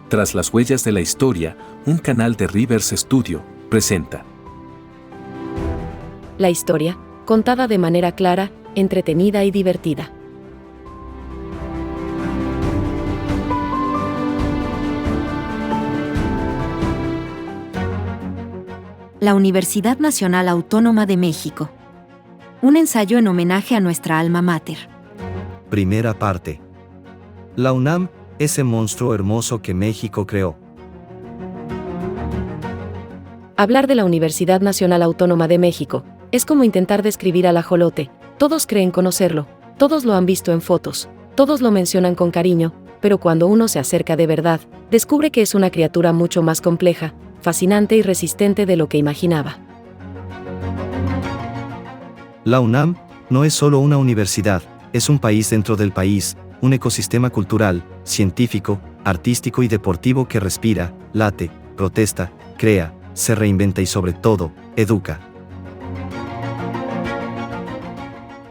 Tras las huellas de la historia, un canal de Rivers Studio presenta la historia, contada de manera clara, entretenida y divertida. La Universidad Nacional Autónoma de México. Un ensayo en homenaje a nuestra alma mater. Primera parte. La UNAM, ese monstruo hermoso que México creó. Hablar de la Universidad Nacional Autónoma de México es como intentar describir al ajolote. Todos creen conocerlo, todos lo han visto en fotos, todos lo mencionan con cariño, pero cuando uno se acerca de verdad, descubre que es una criatura mucho más compleja, fascinante y resistente de lo que imaginaba. La UNAM no es solo una universidad, es un país dentro del país, un ecosistema cultural, científico, artístico y deportivo que respira, late, protesta, crea, se reinventa y sobre todo, educa.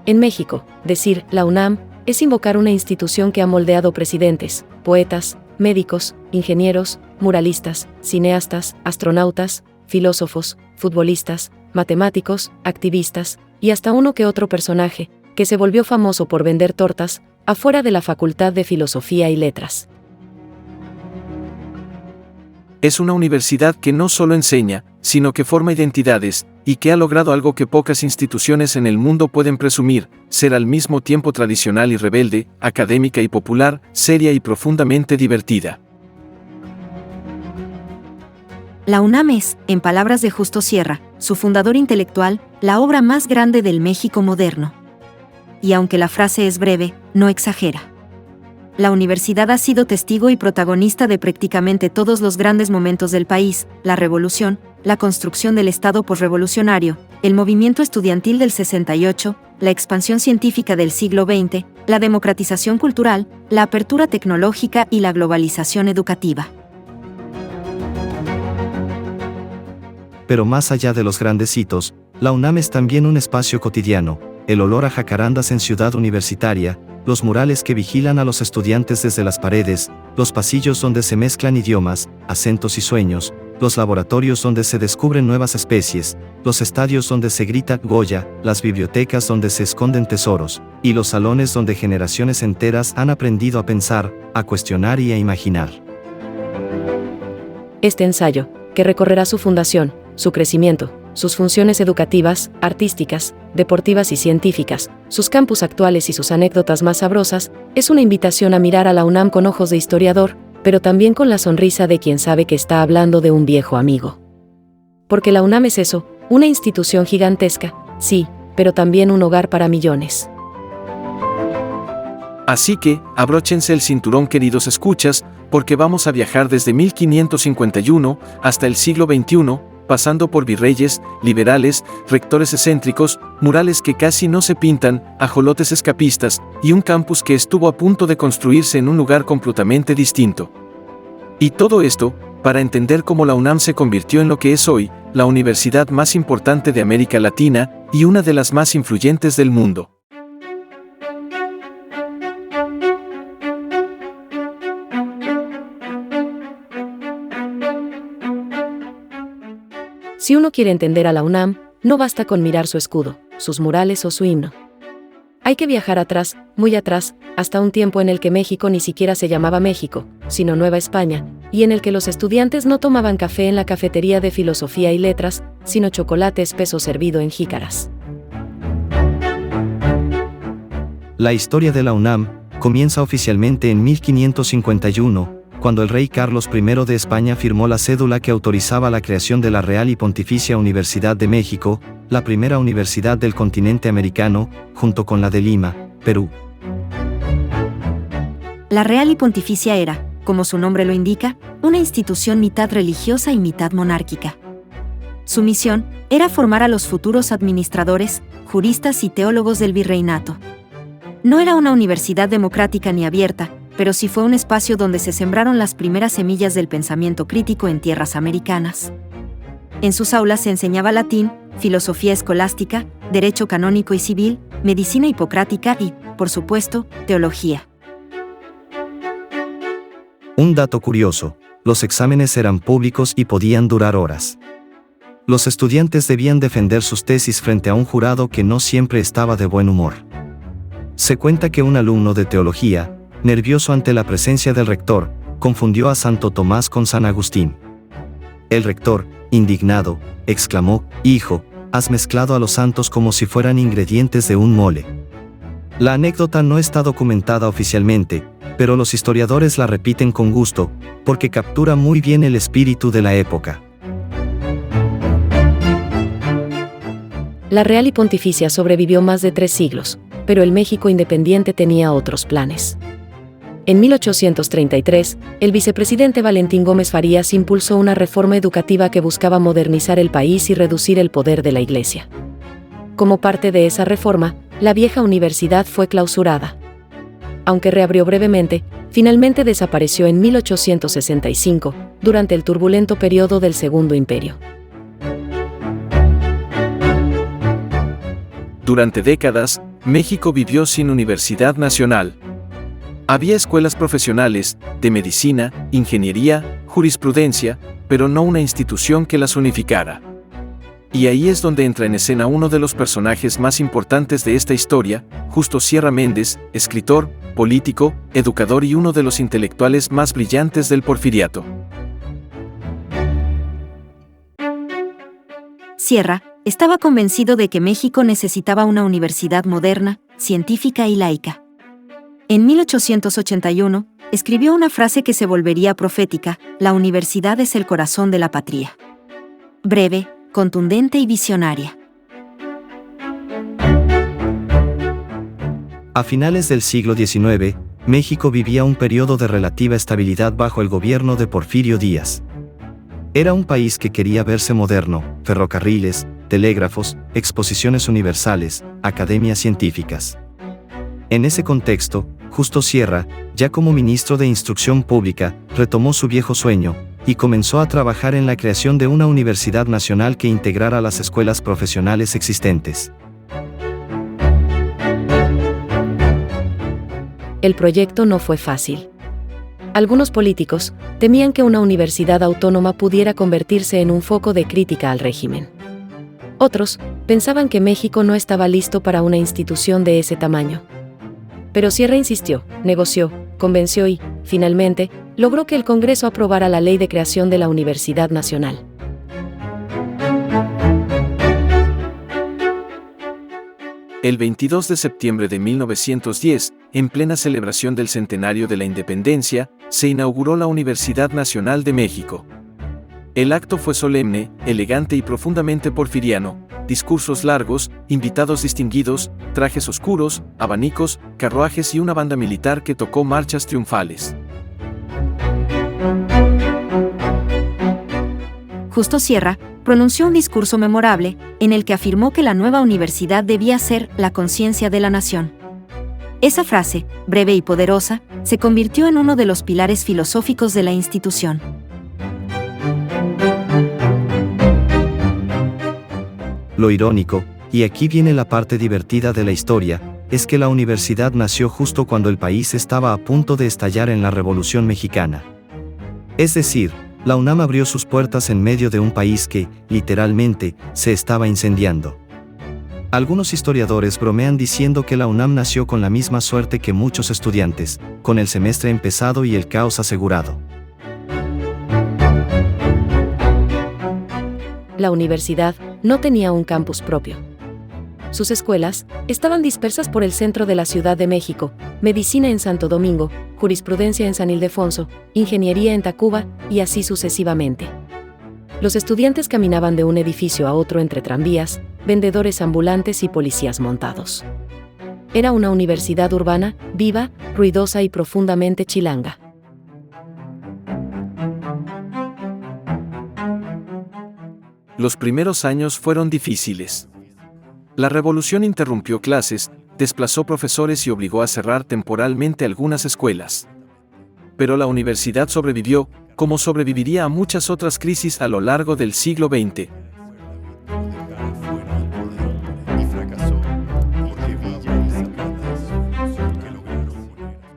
En México, decir la UNAM es invocar una institución que ha moldeado presidentes, poetas, médicos, ingenieros, muralistas, cineastas, astronautas, filósofos, futbolistas, matemáticos, activistas, y hasta uno que otro personaje, que se volvió famoso por vender tortas, afuera de la Facultad de Filosofía y Letras. Es una universidad que no solo enseña, sino que forma identidades, y que ha logrado algo que pocas instituciones en el mundo pueden presumir, ser al mismo tiempo tradicional y rebelde, académica y popular, seria y profundamente divertida. La UNAM es, en palabras de Justo Sierra, su fundador intelectual, la obra más grande del México moderno. Y aunque la frase es breve, no exagera. La universidad ha sido testigo y protagonista de prácticamente todos los grandes momentos del país: la revolución, la construcción del Estado posrevolucionario, el movimiento estudiantil del 68, la expansión científica del siglo XX, la democratización cultural, la apertura tecnológica y la globalización educativa. Pero más allá de los grandes hitos, la UNAM es también un espacio cotidiano, el olor a jacarandas en Ciudad Universitaria, los murales que vigilan a los estudiantes desde las paredes, los pasillos donde se mezclan idiomas, acentos y sueños, los laboratorios donde se descubren nuevas especies, los estadios donde se grita Goya, las bibliotecas donde se esconden tesoros, y los salones donde generaciones enteras han aprendido a pensar, a cuestionar y a imaginar. Este ensayo, que recorrerá su fundación, su crecimiento, sus funciones educativas, artísticas, deportivas y científicas, sus campus actuales y sus anécdotas más sabrosas, es una invitación a mirar a la UNAM con ojos de historiador, pero también con la sonrisa de quien sabe que está hablando de un viejo amigo. Porque la UNAM es eso, una institución gigantesca, sí, pero también un hogar para millones. Así que, abróchense el cinturón, queridos escuchas, porque vamos a viajar desde 1551 hasta el siglo XXI, pasando por virreyes, liberales, rectores excéntricos, murales que casi no se pintan, ajolotes escapistas, y un campus que estuvo a punto de construirse en un lugar completamente distinto. Y todo esto, para entender cómo la UNAM se convirtió en lo que es hoy, la universidad más importante de América Latina, y una de las más influyentes del mundo. Si uno quiere entender a la UNAM, no basta con mirar su escudo, sus murales o su himno. Hay que viajar atrás, muy atrás, hasta un tiempo en el que México ni siquiera se llamaba México, sino Nueva España, y en el que los estudiantes no tomaban café en la cafetería de Filosofía y Letras, sino chocolate espeso servido en jícaras. La historia de la UNAM comienza oficialmente en 1551, cuando el rey Carlos I de España firmó la cédula que autorizaba la creación de la Real y Pontificia Universidad de México, la primera universidad del continente americano, junto con la de Lima, Perú. La Real y Pontificia era, como su nombre lo indica, una institución mitad religiosa y mitad monárquica. Su misión era formar a los futuros administradores, juristas y teólogos del virreinato. No era una universidad democrática ni abierta, pero sí fue un espacio donde se sembraron las primeras semillas del pensamiento crítico en tierras americanas. En sus aulas se enseñaba latín, filosofía escolástica, derecho canónico y civil, medicina hipocrática y, por supuesto, teología. Un dato curioso, los exámenes eran públicos y podían durar horas. Los estudiantes debían defender sus tesis frente a un jurado que no siempre estaba de buen humor. Se cuenta que un alumno de teología, nervioso ante la presencia del rector, confundió a Santo Tomás con San Agustín. El rector, indignado, exclamó: «Hijo, has mezclado a los santos como si fueran ingredientes de un mole». La anécdota no está documentada oficialmente, pero los historiadores la repiten con gusto, porque captura muy bien el espíritu de la época. La Real y Pontificia sobrevivió más de 3 siglos, pero el México independiente tenía otros planes. En 1833, el vicepresidente Valentín Gómez Farías impulsó una reforma educativa que buscaba modernizar el país y reducir el poder de la Iglesia. Como parte de esa reforma, la vieja universidad fue clausurada. Aunque reabrió brevemente, finalmente desapareció en 1865, durante el turbulento periodo del Segundo Imperio. Durante décadas, México vivió sin universidad nacional. Había escuelas profesionales, de medicina, ingeniería, jurisprudencia, pero no una institución que las unificara. Y ahí es donde entra en escena uno de los personajes más importantes de esta historia, Justo Sierra Méndez, escritor, político, educador y uno de los intelectuales más brillantes del Porfiriato. Sierra estaba convencido de que México necesitaba una universidad moderna, científica y laica. En 1881, escribió una frase que se volvería profética: «La universidad es el corazón de la patria». Breve, contundente y visionaria. A finales del siglo XIX, México vivía un periodo de relativa estabilidad bajo el gobierno de Porfirio Díaz. Era un país que quería verse moderno: ferrocarriles, telégrafos, exposiciones universales, academias científicas. En ese contexto, Justo Sierra, ya como ministro de Instrucción Pública, retomó su viejo sueño, y comenzó a trabajar en la creación de una universidad nacional que integrara las escuelas profesionales existentes. El proyecto no fue fácil. Algunos políticos temían que una universidad autónoma pudiera convertirse en un foco de crítica al régimen. Otros pensaban que México no estaba listo para una institución de ese tamaño. Pero Sierra insistió, negoció, convenció y, finalmente, logró que el Congreso aprobara la Ley de Creación de la Universidad Nacional. El 22 de septiembre de 1910, en plena celebración del centenario de la independencia, se inauguró la Universidad Nacional de México. El acto fue solemne, elegante y profundamente porfiriano: discursos largos, invitados distinguidos, trajes oscuros, abanicos, carruajes y una banda militar que tocó marchas triunfales. Justo Sierra pronunció un discurso memorable, en el que afirmó que la nueva universidad debía ser la conciencia de la nación. Esa frase, breve y poderosa, se convirtió en uno de los pilares filosóficos de la institución. Lo irónico, y aquí viene la parte divertida de la historia, es que la universidad nació justo cuando el país estaba a punto de estallar en la Revolución Mexicana. Es decir, la UNAM abrió sus puertas en medio de un país que, literalmente, se estaba incendiando. Algunos historiadores bromean diciendo que la UNAM nació con la misma suerte que muchos estudiantes, con el semestre empezado y el caos asegurado. La universidad no tenía un campus propio. Sus escuelas estaban dispersas por el centro de la Ciudad de México: medicina en Santo Domingo, jurisprudencia en San Ildefonso, ingeniería en Tacuba, y así sucesivamente. Los estudiantes caminaban de un edificio a otro entre tranvías, vendedores ambulantes y policías montados. Era una universidad urbana, viva, ruidosa y profundamente chilanga. Los primeros años fueron difíciles. La revolución interrumpió clases, desplazó profesores y obligó a cerrar temporalmente algunas escuelas. Pero la universidad sobrevivió, como sobreviviría a muchas otras crisis a lo largo del siglo XX.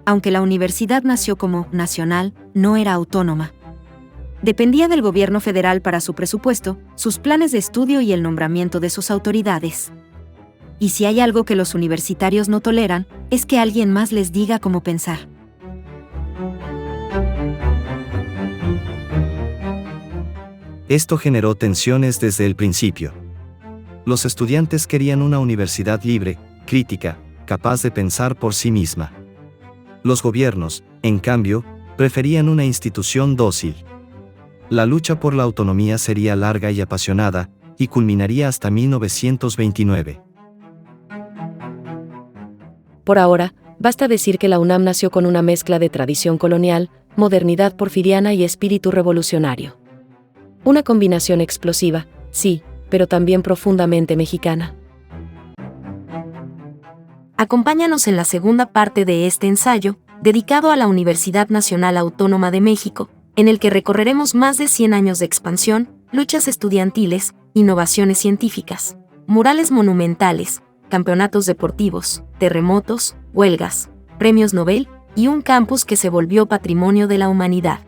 Aunque la universidad nació como nacional, no era autónoma. Dependía del gobierno federal para su presupuesto, sus planes de estudio y el nombramiento de sus autoridades. Y si hay algo que los universitarios no toleran, es que alguien más les diga cómo pensar. Esto generó tensiones desde el principio. Los estudiantes querían una universidad libre, crítica, capaz de pensar por sí misma. Los gobiernos, en cambio, preferían una institución dócil. La lucha por la autonomía sería larga y apasionada, y culminaría hasta 1929. Por ahora, basta decir que la UNAM nació con una mezcla de tradición colonial, modernidad porfiriana y espíritu revolucionario. Una combinación explosiva, sí, pero también profundamente mexicana. Acompáñanos en la segunda parte de este ensayo, dedicado a la Universidad Nacional Autónoma de México, en el que recorreremos más de 100 años de expansión, luchas estudiantiles, innovaciones científicas, murales monumentales, campeonatos deportivos, terremotos, huelgas, premios Nobel y un campus que se volvió patrimonio de la humanidad.